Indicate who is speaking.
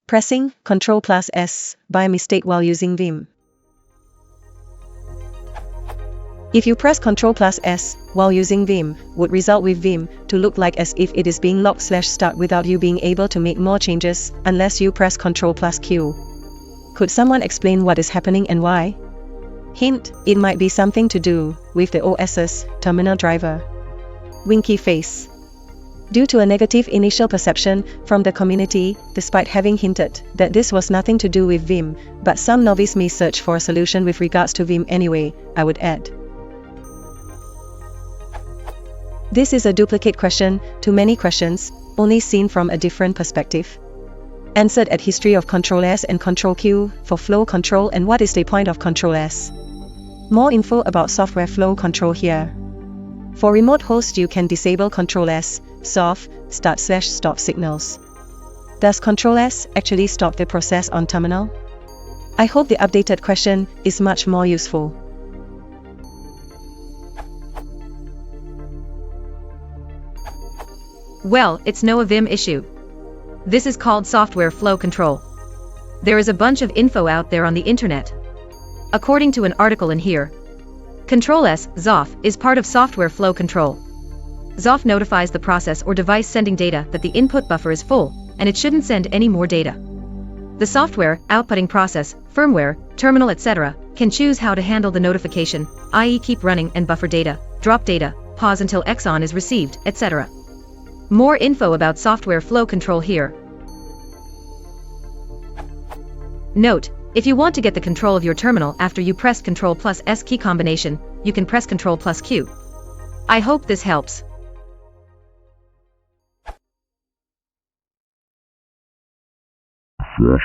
Speaker 1: Pressing Ctrl plus S by mistake while using Vim. If you press Ctrl plus S while using Vim, would result with Vim to look like as if it is being locked/start without you being able to make more changes unless you press Ctrl plus Q. Could someone explain what is happening and why? Hint, it might be something to do with the OS's terminal driver. Winky face. Due to a negative initial perception from the community, despite having hinted that this was nothing to do with Vim, but some novice may search for a solution with regards to Vim anyway, I would add. This is a duplicate question to many questions, only seen from a different perspective. Answered at history of Ctrl S and Ctrl Q for flow control and what is the point of Ctrl S. More info about software flow control here. For remote host you can disable Ctrl S, soft, start/stop signals. Does Ctrl S actually stop the process on terminal? I hope the updated question is much more useful.
Speaker 2: Well, it's no Vim issue. This is called software flow control. There is a bunch of info out there on the internet. According to an article in here, Ctrl S, ZOF, is part of software flow control. ZOF notifies the process or device sending data that the input buffer is full, and it shouldn't send any more data. The software, outputting process, firmware, terminal etc., can choose how to handle the notification, i.e. keep running and buffer data, drop data, pause until XON is received, etc. More info about software flow control here. Note, if you want to get the control of your terminal after you press Ctrl plus S key combination, you can press Ctrl plus Q. I hope this helps.
Speaker 3: Software